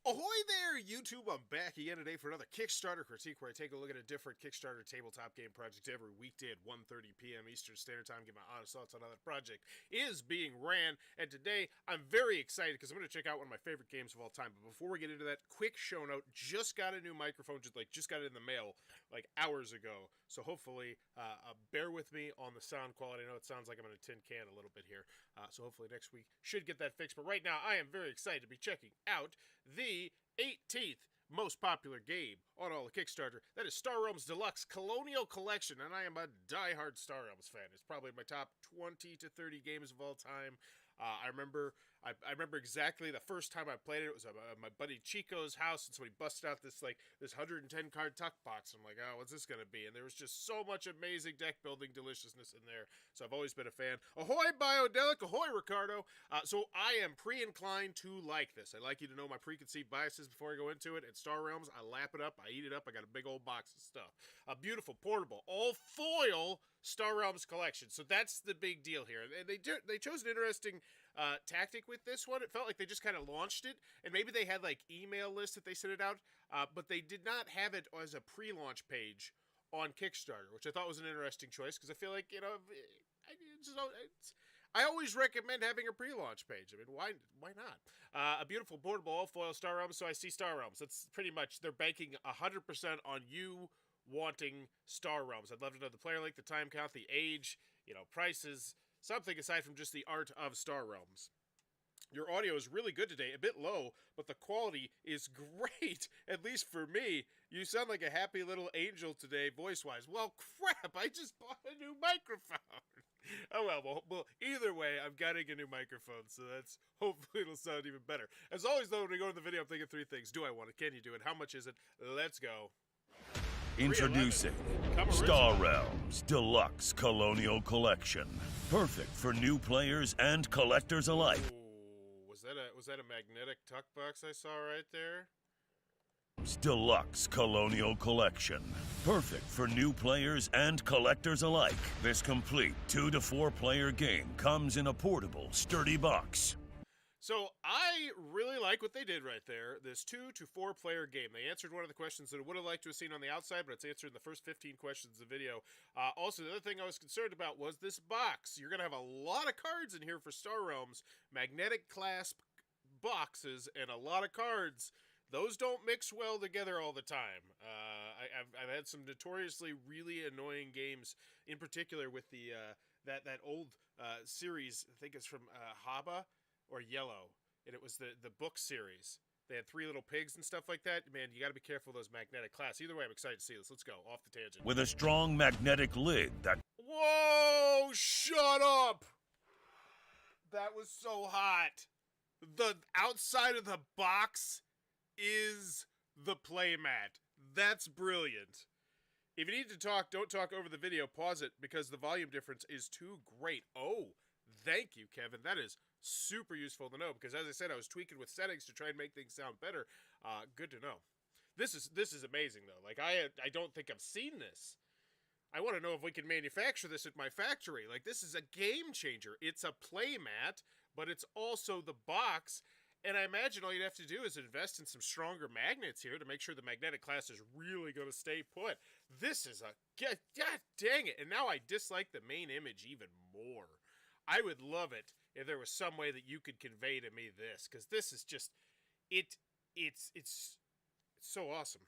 Ahoy there, YouTube! I'm back again today for another Kickstarter critique where I take a look at a different Kickstarter tabletop game project every weekday at 1:30 p.m. Eastern Standard Time. Give my honest thoughts on how that project is being ran. And today, I'm very excited because I'm going to check out one of my favorite games of all time. But before we get into that, quick show note. Just got a new microphone, just got it in the mail like hours ago. So hopefully, bear with me on the sound quality. I know it sounds like I'm in a tin can a little bit here. So hopefully next week should get that fixed. But right now, I am very excited to be checking out the 18th most popular game on all the Kickstarter. That is Star Realms Deluxe Colonial Collection, and I am a diehard Star Realms fan. It's probably my top 20 to 30 games of all time. I remember exactly the first time I played it. It was at my buddy Chico's house, and so he busted out this 110 card tuck box. I'm like, oh, what's this gonna be? And there was just so much amazing deck building deliciousness in there. So I've always been a fan. Ahoy, Biodelic! Ahoy, Ricardo! So I am pre-inclined to like this. I like you to know my preconceived biases before I go into it. At Star Realms, I lap it up, I eat it up. I got a big old box of stuff. A beautiful, portable, all foil Star Realms collection. So that's the big deal here. And they chose an interesting tactic with this one. It felt like they just kind of launched it, and maybe they had like email lists that they sent it out, but they did not have it as a pre-launch page on Kickstarter, which I thought was an interesting choice because I feel like, I always recommend having a pre-launch page. I mean, why not? A beautiful portable all-foil Star Realms, so I see Star Realms. That's pretty much, they're banking 100% on you wanting Star Realms. I'd love to know the player length, the time count, the age, prices, something aside from just the art of Star Realms. Your audio is really good today, a bit low, but the quality is great, at least for me. You sound like a happy little angel today, voice-wise. Well, crap, I just bought a new microphone. Oh, well, either way, I'm getting a new microphone, so that's, hopefully it'll sound even better. As always, though, when we go to the video, I'm thinking three things. Do I want it? Can you do it? How much is it? Let's go. Introducing Star Realms Deluxe Colonial Collection. Perfect for new players and collectors alike. Ooh, was that a magnetic tuck box I saw right there? Deluxe Colonial Collection. Perfect for new players and collectors alike. This complete 2 to 4 player game comes in a portable, sturdy box. So I really like what they did right there. This 2 to 4 player game. They answered one of the questions that I would have liked to have seen on the outside, but it's answered in the first 15 questions of the video. Also, the other thing I was concerned about was this box. You're going to have a lot of cards in here for Star Realms. Magnetic clasp boxes and a lot of cards. Those don't mix well together all the time. I've had some notoriously really annoying games, in particular with the that old series. I think it's from Haba or Yellow, and it was the book series. They had 3 little pigs and stuff like that. Man, you got to be careful of those magnetic clasps. Either way, I'm excited to see this. Let's go off the tangent. With a strong magnetic lid that... Whoa! Shut up! That was so hot. The outside of the box is the playmat. That's brilliant. If you need to talk, don't talk over the video. Pause it because the volume difference is too great. Oh, thank you, Kevin. That is super useful to know because, as I said, I was tweaking with settings to try and make things sound better. Good to know. This is amazing though. Like I don't think I've seen this. I want to know if we can manufacture this at my factory. Like this is a game changer. It's a playmat, but it's also the box. And I imagine all you'd have to do is invest in some stronger magnets here to make sure the magnetic class is really going to stay put. This is God dang it. And now I dislike the main image even more. I would love it if there was some way that you could convey to me this, because this is just, it's so awesome.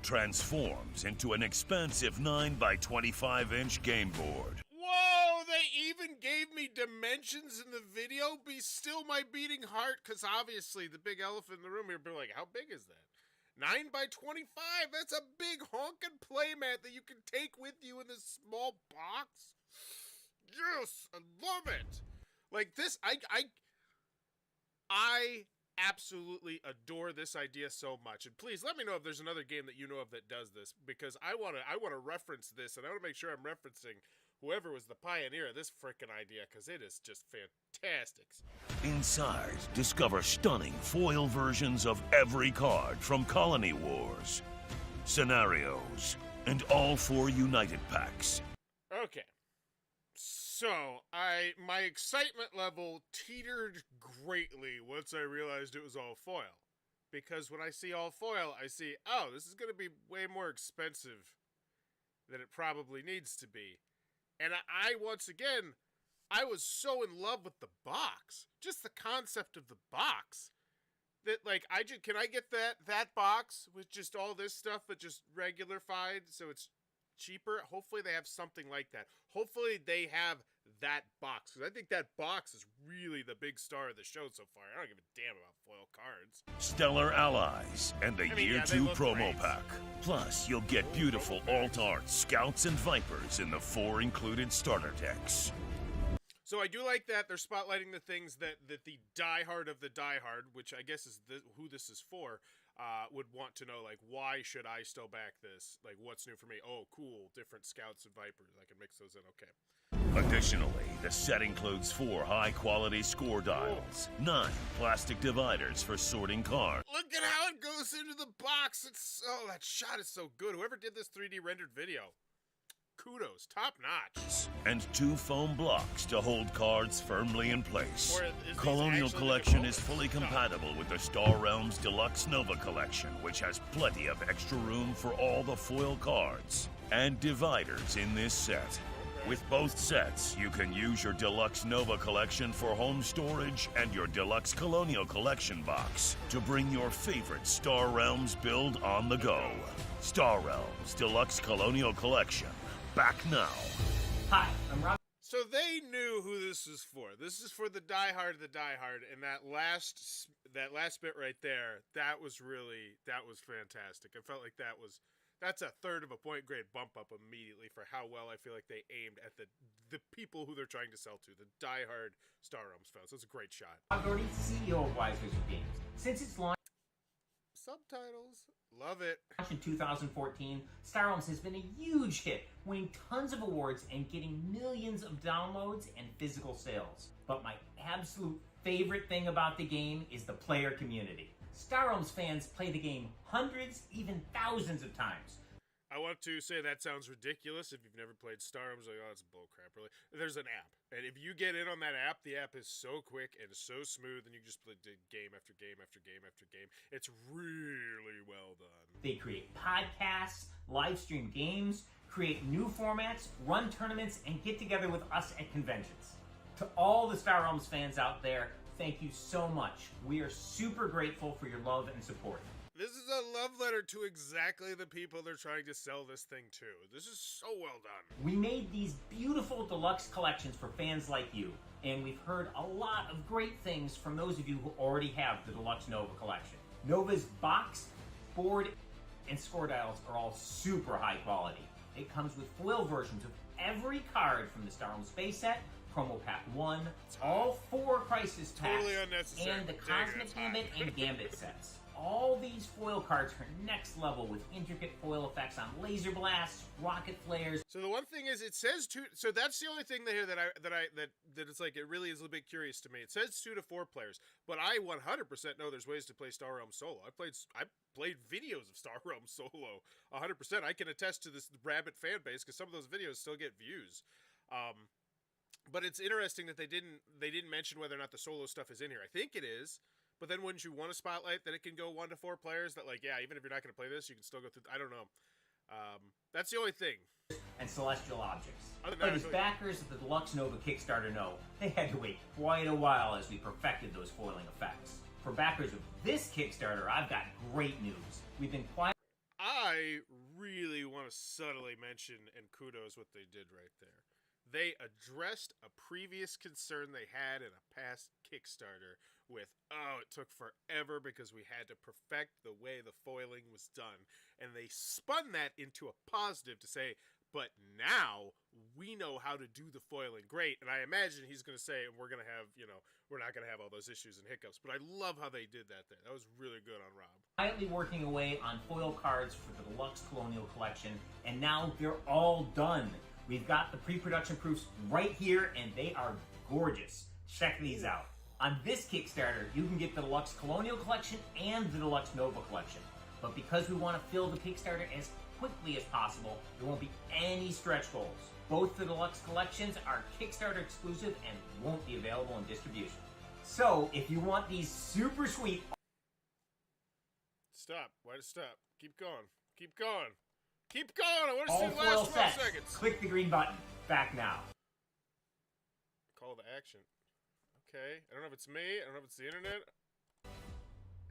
Transforms into an expansive 9 by 25 inch game board. Whoa, they even gave me dimensions in the video. Be still my beating heart, because obviously the big elephant in the room here be like, how big is that? 9 by 25, that's a big honking playmat that you can take with you in this small box. Yes, I love it. Like this, I absolutely adore this idea so much. And please let me know if there's another game that you know of that does this, because I want to reference this, and I want to make sure I'm referencing whoever was the pioneer of this frickin' idea, because it is just fantastic. Inside, discover stunning foil versions of every card from Colony Wars, Scenarios, and all 4 United packs. Okay. So, my excitement level teetered greatly once I realized it was all foil. Because when I see all foil, I see, oh, this is going to be way more expensive than it probably needs to be. And I once again, I was so in love with the box. Just the concept of the box. That, like, can I get that box with just all this stuff, but just regularified, so it's cheaper? Hopefully they have something like that. Hopefully they have that box, because I think that box is really the big star of the show so far. I don't give a damn about foil cards. Stellar Allies and the Year 2 promo great. pack. Plus, you'll get beautiful alt art Scouts and Vipers in the 4 included starter decks. So I do like that they're spotlighting the things that the diehard of the diehard, which I guess is who this is for, would want to know, like, why should I still back this? Like, what's new for me? Oh, cool, different Scouts and Vipers. I can mix those in, okay. Additionally, the set includes 4 high-quality score dials, 9 plastic dividers for sorting cards. Look at how it goes into the box. That shot is so good. Whoever did this 3D rendered video, kudos, top notch. And 2 foam blocks to hold cards firmly in place. Colonial Collection is fully compatible with the Star Realms Deluxe Nova Collection, which has plenty of extra room for all the foil cards and dividers in this set. With both sets, you can use your Deluxe Nova Collection for home storage and your Deluxe Colonial Collection box to bring your favorite Star Realms build on the go. Star Realms Deluxe Colonial Collection. Back now. Hi, I'm Rob. So they knew who this is for. This is for the diehard of the diehard, and that last bit right there, that was fantastic. I felt like that's a third of a point grade bump up immediately for how well I feel like they aimed at the people who they're trying to sell to, the diehard Star Realms fans. That's a great shot. Rob Doherty, CEO of Wise Wizard Games. Since its launch Subtitles. Love it. in 2014, Star Realms has been a huge hit, winning tons of awards and getting millions of downloads and physical sales. But my absolute favorite thing about the game is the player community. Star Realms fans play the game hundreds, even thousands of times. I want to say that sounds ridiculous. If you've never played Star Realms, like, oh, it's bullcrap, really. There's an app, and if you get in on that app, the app is so quick and so smooth, and you can just play game after game after game after game. It's really well done. They create podcasts, live stream games, create new formats, run tournaments, and get together with us at conventions. To all the Star Realms fans out there, thank you so much. We are super grateful for your love and support. This is a love letter to exactly the people they're trying to sell this thing to. This is so well done. We made these beautiful deluxe collections for fans like you, and we've heard a lot of great things from those of you who already have the Deluxe Nova collection. Nova's box, board, and score dials are all super high quality. It comes with foil versions of every card from the Star Realms Space Set, Promo Pack 1, all 4 Crisis Packs, Totally unnecessary. and the Dang it, Cosmic that's hot. Gambit and Gambit sets. All these foil cards are next level with intricate foil effects on laser blasts, rocket flares. So the one thing is, it says 2. So that's the only thing here that it's like, it really is a bit curious to me. It says 2 to 4 players, but I 100% know there's ways to play Star Realms solo. I played videos of Star Realms solo 100%. I can attest to this rabid fan base because some of those videos still get views. But it's interesting that they didn't mention whether or not the solo stuff is in here. I think it is. But then wouldn't you want to spotlight that it can go 1 to 4 players? That, like, yeah, even if you're not going to play this, you can still go through. I don't know. That's the only thing. And celestial objects. Other than But that, as backers of the Deluxe Nova Kickstarter know, they had to wait quite a while as we perfected those foiling effects. For backers of this Kickstarter, I've got great news. We've been quiet. I really want to subtly mention and kudos what they did right there. They addressed a previous concern they had in a past Kickstarter with, oh, it took forever because we had to perfect the way the foiling was done. And they spun that into a positive to say, but now we know how to do the foiling great. And I imagine he's going to say, and we're going to have, we're not going to have all those issues and hiccups. But I love how they did that there. That was really good on Rob. Quietly working away on foil cards for the Deluxe Colonial Collection, and now they're all done. We've got the pre-production proofs right here, and they are gorgeous. Check these out. On this Kickstarter, you can get the Deluxe Colonial Collection and the Deluxe Nova Collection. But because we want to fill the Kickstarter as quickly as possible, there won't be any stretch goals. Both the deluxe collections are Kickstarter exclusive and won't be available in distribution. So, if you want these super sweet... Stop. Why to stop? Keep going. Keep going. Keep going! I want to see all the foil last 12 sets, seconds. click the green button. Back now. Call to action. Okay. I don't know if it's me. I don't know if it's the internet.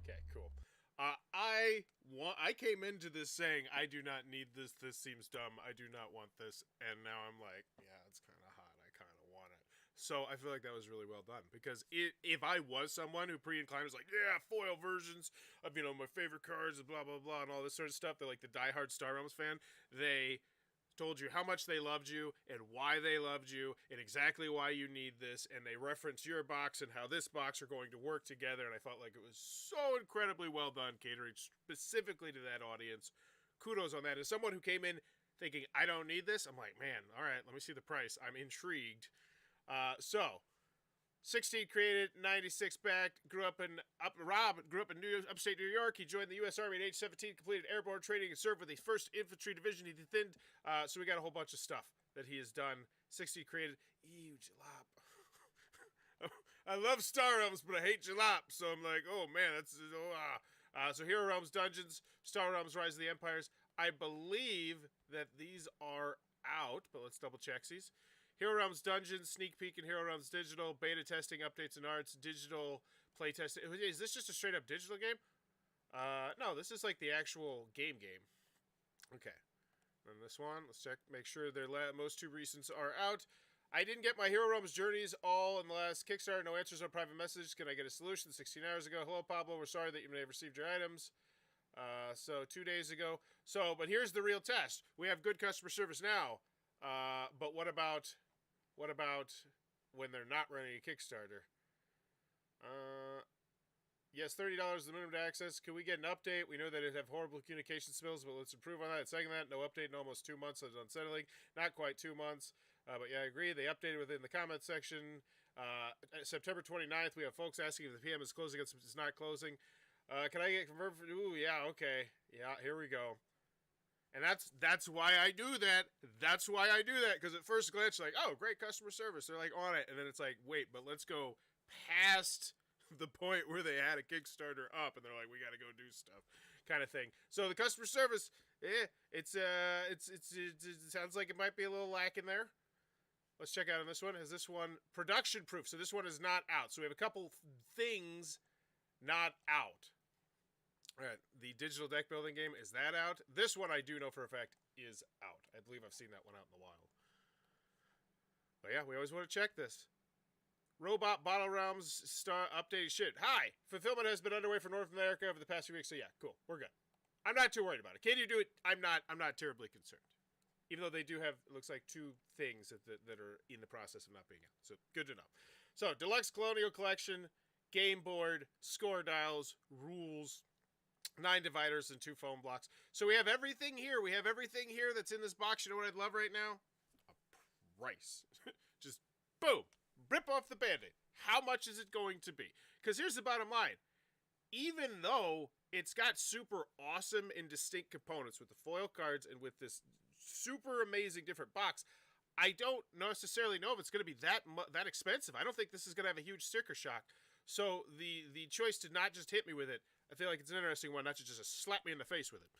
Okay, cool. I came into this saying, I do not need this. This seems dumb. I do not want this. And now I'm like, yeah, it's kind of hot. I kind of want it. So I feel like that was really well done. Because if I was someone who pre-inclined was like, yeah, foil versions of, you know, my favorite cards and blah, blah, blah, and all this sort of stuff, they're like the diehard Star Realms fan, they told you how much they loved you and why they loved you and exactly why you need this, and they reference your box and how this box are going to work together, and I felt like it was so incredibly well done, catering specifically to that audience. Kudos on that. As someone who came in thinking, I don't need this, I'm like, man, all right, let me see the price. I'm intrigued. So 16 created, 96 backed, Rob grew up in upstate New York. He joined the U.S. Army at age 17, completed airborne training, and served with the 1st Infantry Division. He thinned, so we got a whole bunch of stuff that he has done. 16 created. Ew, jalop. I love Star Realms, but I hate jalop, so I'm like, oh man, that's... so Hero Realms Dungeons, Star Realms Rise of the Empires. I believe that these are out, but let's double check these. Hero Realms Dungeons, sneak peek in Hero Realms Digital, beta testing, updates and arts, digital play testing. Is this just a straight up digital game? No, this is like the actual game. Okay. And this one, let's check, make sure their most 2 recents are out. I didn't get my Hero Realms journeys all in the last Kickstarter. No answers on private messages. Can I get a solution? 16 hours ago. Hello, Pablo. We're sorry that you may have received your items. So 2 days ago. So, but here's the real test. We have good customer service now. But what about when they're not running a Kickstarter? Yes, $30 is the minimum to access. Can we get an update? We know that it have horrible communication spills, but let's improve on that. Second that, no update in almost 2 months. That's unsettling. Not quite 2 months. But yeah, I agree. They updated within the comment section. September 29th, we have folks asking if the PM is closing. It's not closing. Can I get confirmed? Ooh, yeah, okay. Yeah, here we go. And that's why I do that. That's why I do that. Because at first glance, you're like, oh, great customer service. They're like on it. And then it's like, wait, but let's go past the point where they had a Kickstarter up. And they're like, we got to go do stuff kind of thing. So the customer service, it sounds like it might be a little lacking there. Let's check out on this one. Is this one production proof? So this one is not out. So we have a couple things not out. All right, the digital deck building game, is that out? This one I do know for a fact is out. I believe I've seen that one out in the wild. But yeah, we always want to check this. Robot Battle Realms Star updated shit. Hi! Fulfillment has been underway for North America over the past few weeks, so yeah, cool. We're good. I'm not too worried about it. Can you do it? I'm not terribly concerned. Even though they do have, it looks like 2 things that are in the process of not being out. So, good to know. So, Deluxe Colonial Collection, game board, score dials, rules, 9 dividers, and 2 foam blocks. So we have everything here. We have everything here that's in this box. You know what I'd love right now? A price. Just, boom. Rip off the Band-Aid. How much is it going to be? Because here's the bottom line. Even though it's got super awesome and distinct components with the foil cards and with this super amazing different box, I don't necessarily know if it's going to be that expensive. I don't think this is going to have a huge sticker shock. So the choice to not just hit me with it, I feel like it's an interesting one, not to just slap me in the face with it.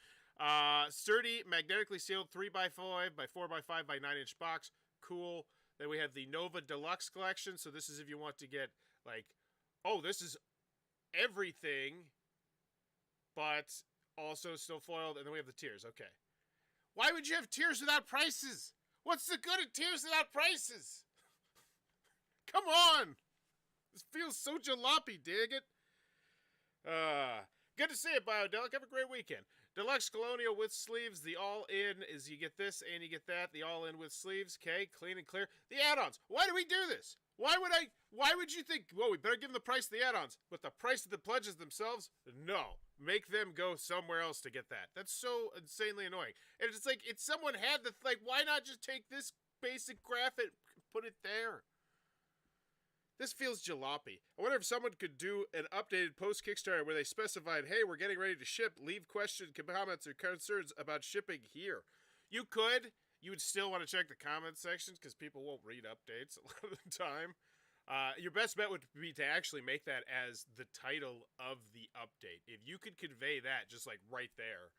Sturdy, magnetically sealed 3x5 by 4x5 by 9-inch box. Cool. Then we have the Nova Deluxe Collection. So this is if you want to get like, oh, this is everything, but also still foiled. And then we have the tiers. Okay. Why would you have tiers without prices? What's the good of tiers without prices? Come on. This feels so jalopy, dig it? Good to see it, Biodelic. Have a great weekend. Deluxe Colonial with sleeves. The all-in is you get this and you get that. The all-in with sleeves. Okay, clean and clear. The add-ons. Why do we do this? Why would you think, well, we better give them the price of the add-ons, but the price of the pledges themselves? No. Make them go somewhere else to get that. That's so insanely annoying. And it's like, if someone had the, like, why not just take this basic graphic and put it there? This feels jalopy. I wonder if someone could do an updated post-Kickstarter where they specified, hey, we're getting ready to ship. Leave questions, comments, or concerns about shipping here. You could. you would still want to check the comment sections because people won't read updates a lot of the time. Your best bet would be to actually make that as the title of the update. If you could convey that just like right there,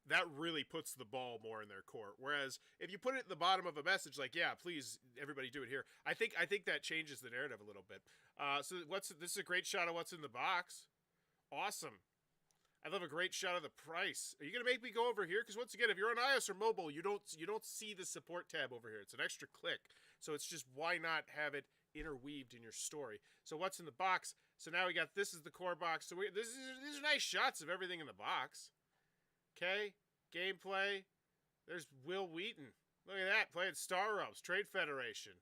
that really puts the ball more in their court. Whereas if you put it at the bottom of a message like, yeah, please everybody do it here, I think that changes the narrative a little bit. So this is a great shot of what's in the box. Awesome. I love a great shot of the price. Are you gonna make me go over here? Because once again, if you're on iOS or mobile, you don't see the support tab over here. It's an extra click. So it's just, why not have it interweaved in your story? So what's in the box? So now we got, this is the core box. So these are nice shots of everything in the box. Okay, gameplay. There's Will Wheaton. Look at that, playing Star Realms, Trade Federation.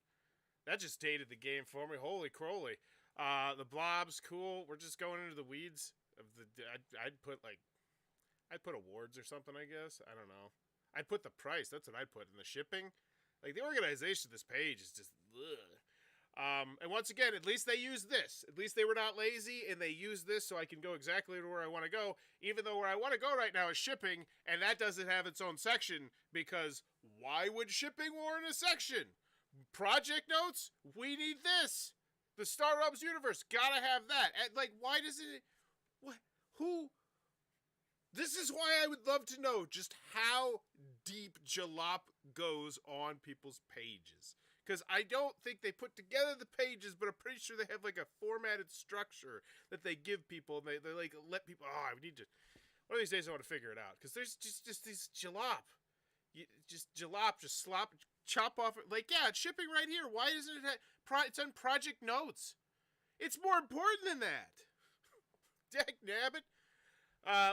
That just dated the game for me. Holy crowley. The blobs, cool. We're just going into the weeds of the. I'd put awards or something, I guess. I don't know. I'd put the price. That's what I'd put in the shipping. Like, the organization of this page is just ugh. And once again, at least they used this. At least they were not lazy, and they used this so I can go exactly to where I want to go, even though where I want to go right now is shipping, and that doesn't have its own section, because why would shipping warrant a section? Project notes? We need this. The Star Realms universe, gotta have that. And, like, why doesn't it... What? Who... This is why I would love to know just how deep Jalop goes on people's pages. Because I don't think they put together the pages, but I'm pretty sure they have like a formatted structure that they give people. And they like let people, I need to, one of these days I want to figure it out. Because there's just these Jalop. Just slop, chop off. Like, yeah, it's shipping right here. Why doesn't it have, it's on project notes. It's more important than that. Dag nabbit.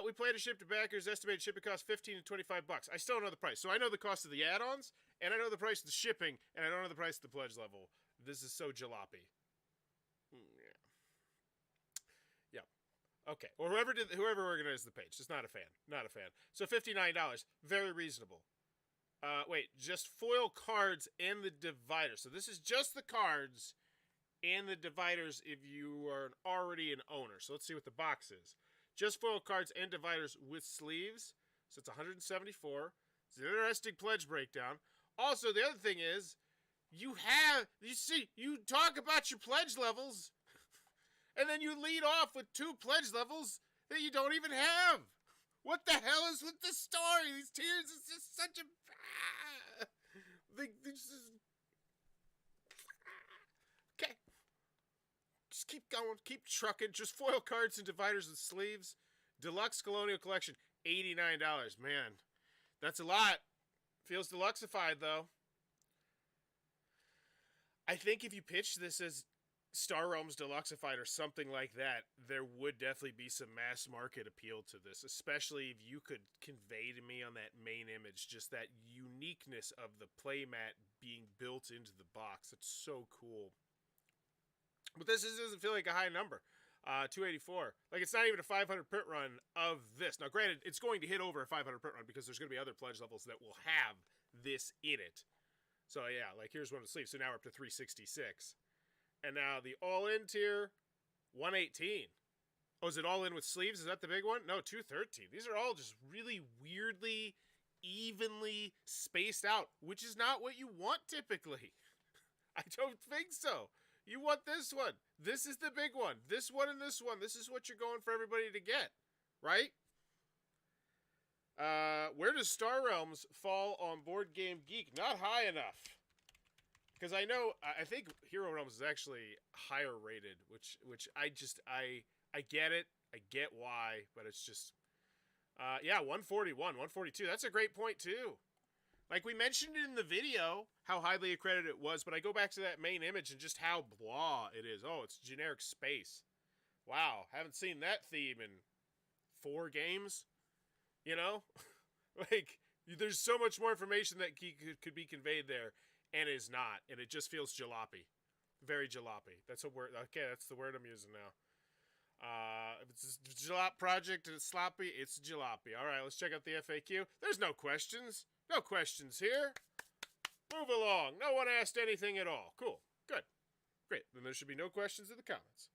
We plan to ship to backers. Estimated shipping cost $15 to $25. I still don't know the price. So I know the cost of the add-ons, and I know the price of the shipping, and I don't know the price of the pledge level. This is so jalopy. Yeah. Okay. Well, whoever organized the page, just not a fan. Not a fan. So $59, very reasonable. Wait, just foil cards and the divider. So this is just the cards and the dividers if you are already an owner. So let's see what the box is. Just foil cards and dividers with sleeves. So it's $174. It's an interesting pledge breakdown. Also, the other thing is, you talk about your pledge levels, and then you lead off with 2 pledge levels that you don't even have. What the hell is with this story? These tiers is just such a... Okay. Just keep going, keep trucking. Just foil cards and dividers with sleeves. Deluxe Colonial Collection, $89. Man, that's a lot. Feels deluxeified, though. I think if you pitch this as Star Realms Deluxeified or something like that, there would definitely be some mass market appeal to this, especially if you could convey to me on that main image just that uniqueness of the playmat being built into the box. It's so cool. But this doesn't feel like a high number. 284. Like, it's not even a 500 print run of this. Now, granted, it's going to hit over a 500 print run because there's going to be other pledge levels that will have this in it. So, yeah, like, here's one of the sleeves. So now we're up to 366. And now the all-in tier, 118. Oh, is it all in with sleeves? Is that the big one? No, 213. These are all just really weirdly, evenly spaced out, which is not what you want typically. I don't think so. You want this one. This is the big one. This one and this one. This is what you're going for everybody to get, right? Where does Star Realms fall on Board Game Geek? Not high enough. Because I think Hero Realms is actually higher rated, which I get it. I get why, but it's just, yeah, 141, 142. That's a great point, too. Like, we mentioned in the video how highly accredited it was, but I go back to that main image and just how blah it is. Oh, it's generic space. Wow, haven't seen that theme in 4 games. You know? Like, there's so much more information that could be conveyed there, and is not. And it just feels jalopy. Very jalopy. That's a word. Okay, that's the word I'm using now. If it's a jalop project and it's sloppy, it's jalopy. All right, let's check out the FAQ. There's no questions. No questions here. Move along. No one asked anything at all. Cool. Good. Great. Then there should be no questions in the comments.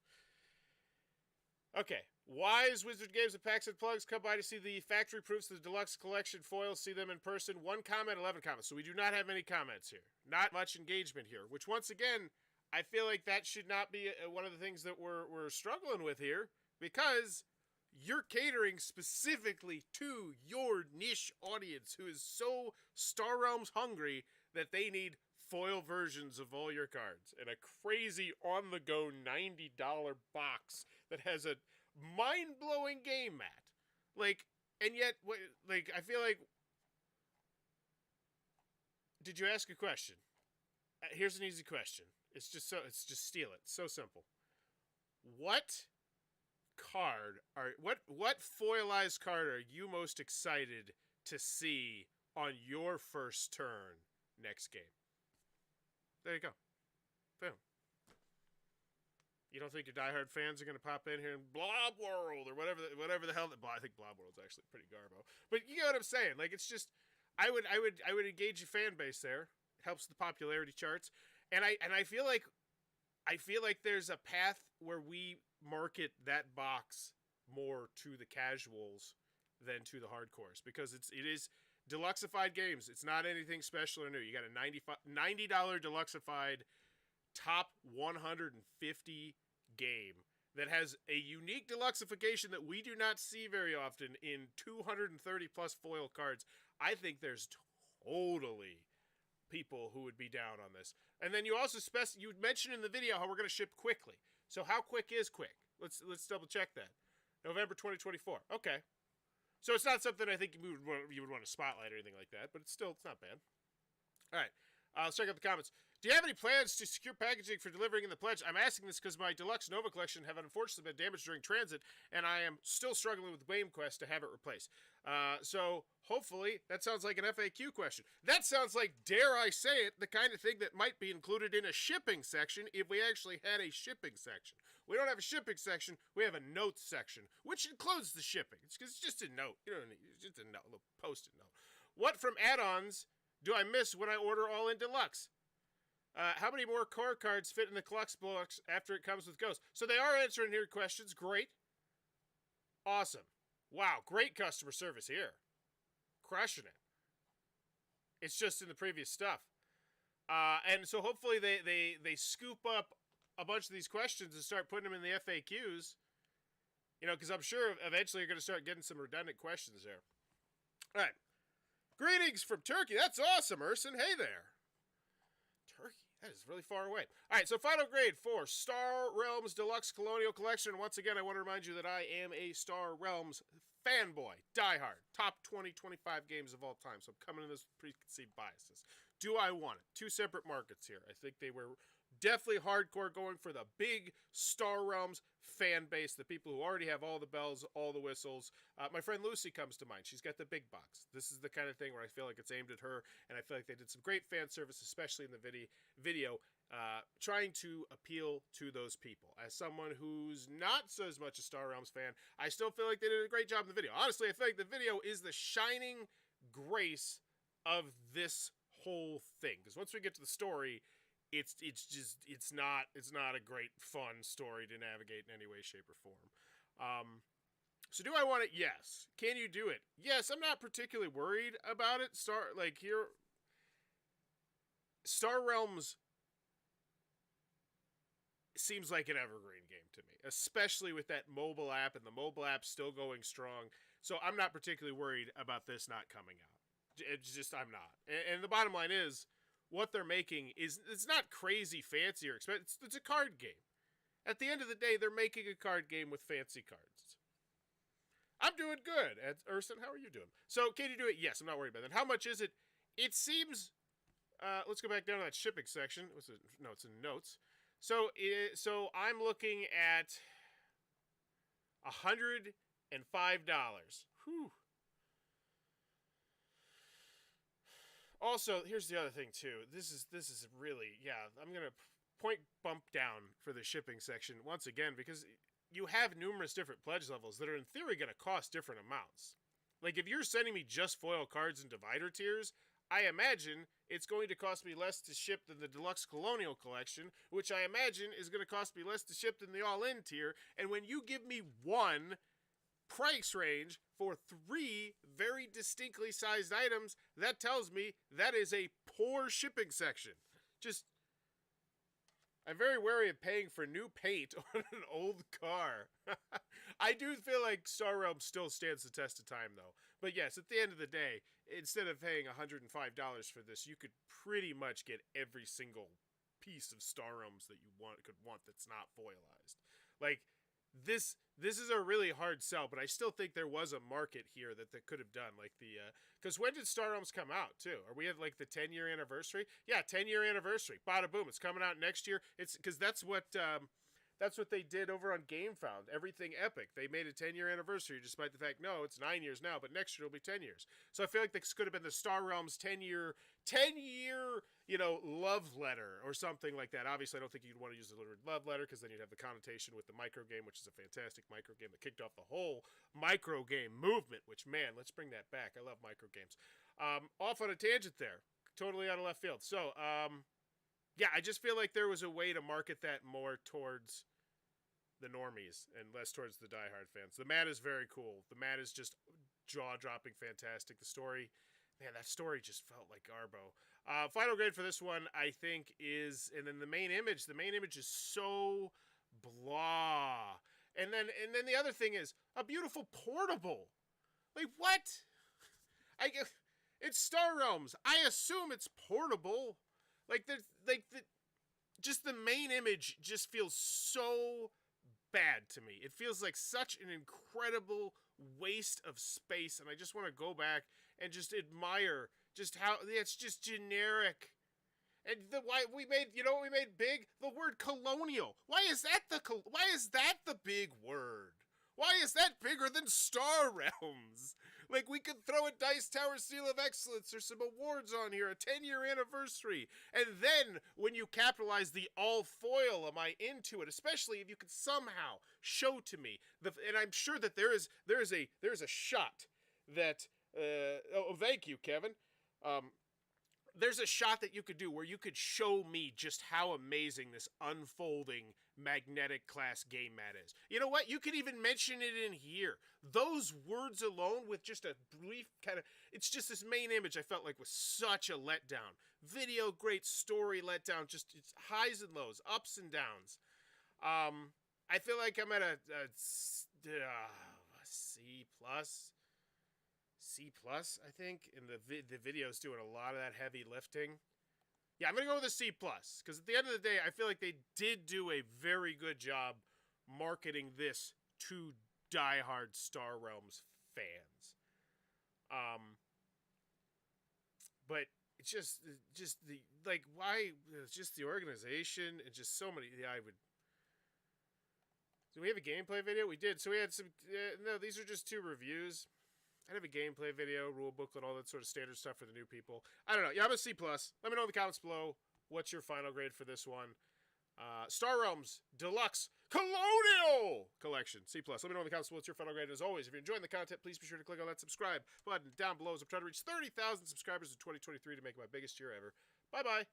Okay. Wise Wizard Games and Packs and Plugs. Come by to see the factory proofs of the Deluxe Collection foils. See them in person. 1 comment, 11 comments. So we do not have any comments here. Not much engagement here. Which, once again, I feel like that should not be one of the things that we're struggling with here. Because you're catering specifically to your niche audience who is so Star Realms hungry that they need foil versions of all your cards. And a crazy on-the-go $90 box that has a mind-blowing game mat. Like, and yet, like, I feel like... Did you ask a question? Here's an easy question. It's just steal it. So simple. What foilized card are you most excited to see on your first turn next game? There you go. Boom. You don't think your diehard fans are going to pop in here and Blob World or whatever the hell that... I think Blob World's actually pretty garbo. But you know what I'm saying? Like, it's just... I would engage your fan base there. It helps the popularity charts. And I feel like there's a path where we market that box more to the casuals than to the hardcores, because it is deluxeified games. It's not anything special or new. You got a $90 deluxeified top 150 game that has a unique deluxeification that we do not see very often in 230 plus foil cards. I think there's totally people who would be down on this. And then you also you mentioned in the video how we're going to ship quickly. So how quick is quick? Let's double check that. November 2024. Okay. So it's not something I think you would want to spotlight or anything like that, but it's not bad. All right. Let's check out the comments. Do you have any plans to secure packaging for delivering in the pledge? I'm asking this because my Deluxe Nova collection have unfortunately been damaged during transit, and I am still struggling with Game Quest to have it replaced. So hopefully that sounds like an FAQ question. That sounds like, dare I say it, the kind of thing that might be included in a shipping section if we actually had a shipping section. We don't have a shipping section. We have a notes section, which includes the shipping. It's just a note. You don't need, it's just a note, a little post-it note. What from add-ons do I miss when I order all in Deluxe? How many more core cards fit in the Deluxe box after it comes with Ghost? So they are answering your questions. Great. Awesome. Wow, great customer service here. Crushing it. It's just in the previous stuff. And so hopefully they scoop up a bunch of these questions and start putting them in the FAQs. You know, because I'm sure eventually you're going to start getting some redundant questions there. All right. Greetings from Turkey. That's awesome, Urson. Hey there. Turkey. That is really far away. All right, so final grade for Star Realms Deluxe Colonial Collection. Once again, I want to remind you that I am a Star Realms fanboy, diehard, top 20, 25 games of all time. So I'm coming in with preconceived biases. Do I want it? Two separate markets here. I think they were definitely hardcore going for the big Star Realms fan base, the people who already have all the bells, all the whistles. My friend Lucy comes to mind. She's got the big box. This is the kind of thing where I feel like it's aimed at her, and I feel like they did some great fan service, especially in the video, trying to appeal to those people. As someone who's not so as much a Star Realms fan, I still feel like they did a great job in the video. Honestly, I feel like the video is the shining grace of this whole thing, because once we get to the story, it's not a great fun story to navigate in any way, shape, or form. So do I want it? Yes. Can you do it? Yes. I'm not particularly worried about it. Star Realms seems like an evergreen game to me, especially with that mobile app, and the mobile app still going strong. So I'm not particularly worried about this not coming out. It's just, I'm not. And the bottom line is, what they're making it's not crazy fancy or expensive. It's a card game. At the end of the day, they're making a card game with fancy cards. I'm doing good. Urson, how are you doing? So, can you do it? Yes, I'm not worried about that. How much is it? It seems... let's go back down to that shipping section. No, it's in notes. So I'm looking at $105. Whew. Also, here's the other thing too. This is really, yeah, I'm going to bump down for the shipping section once again, because you have numerous different pledge levels that are in theory going to cost different amounts. Like if you're sending me just foil cards and divider tiers, I imagine it's going to cost me less to ship than the Deluxe Colonial Collection, which I imagine is going to cost me less to ship than the all-in tier. And when you give me one price range for 3 very distinctly sized items, that tells me that is a poor shipping section. I'm very wary of paying for new paint on an old car. I do feel like Star Realms still stands the test of time, though. But yes, at the end of the day, instead of paying $105 for this, you could pretty much get every single piece of Star Realms that you could want that's not foilized. Like, this is a really hard sell, but I still think there was a market here that they could have done. Like because when did Star Realms come out too? Are we at like the 10-year anniversary? Yeah, 10-year anniversary. Bada boom! It's coming out next year. It's because that's what they did over on GameFound. Everything Epic. They made a 10-year anniversary, despite the fact it's 9 years now, but next year it'll be 10 years. So I feel like this could have been the Star Realms 10-year love letter or something like that. Obviously, I don't think you'd want to use the word love letter because then you'd have the connotation with the micro game, which is a fantastic micro game that kicked off the whole micro game movement. Which, man, let's bring that back. I love micro games. Off on a tangent there, totally out of left field. So, yeah, I just feel like there was a way to market that more towards the normies and less towards the diehard fans. The mat is very cool. The mat is just jaw-dropping fantastic. The story, man, that story just felt like Garbo. Final grade for this one, I think, is, and then the main image is so blah. And then the other thing is a beautiful portable. Like, what? It's Star Realms. I assume it's portable. Just the main image just feels so bad to me. It feels like such an incredible waste of space, and I just want to go back and just admire just how it's just generic. And why we made, what we made big? The word colonial. Why is that the big word? Why is that bigger than Star Realms? Like, we could throw a Dice Tower Seal of Excellence or some awards on here, a 10-year anniversary. And then, when you capitalize the all-foil, am I into it? Especially if you could somehow show to me, and I'm sure that there is a shot that, thank you, Kevin. There's a shot that you could do where you could show me just how amazing this unfolding magnetic class game mat is. You know what? You could even mention it in here. Those words alone with just a brief it's just this main image I felt like was such a letdown. Video, great story, letdown, just it's highs and lows, ups and downs. I feel like I'm at a C+. C+, I think, and the video's doing a lot of that heavy lifting. Yeah, I'm going to go with a C+, because at the end of the day, I feel like they did do a very good job marketing this to diehard Star Realms fans. But it's just the, like, why, it's just the organization, and just so many, do we have a gameplay video? We did, so we had some, no, these are just 2 reviews. I have a gameplay video, rule booklet, all that sort of standard stuff for the new people. I don't know. Yeah, I'm a C+. Let me know in the comments below what's your final grade for this one. Star Realms Deluxe Colonial Collection, C+. Let me know in the comments below what's your final grade. As always, if you're enjoying the content, please be sure to click on that subscribe button down below. As I'm trying to reach 30,000 subscribers in 2023 to make my biggest year ever. Bye-bye.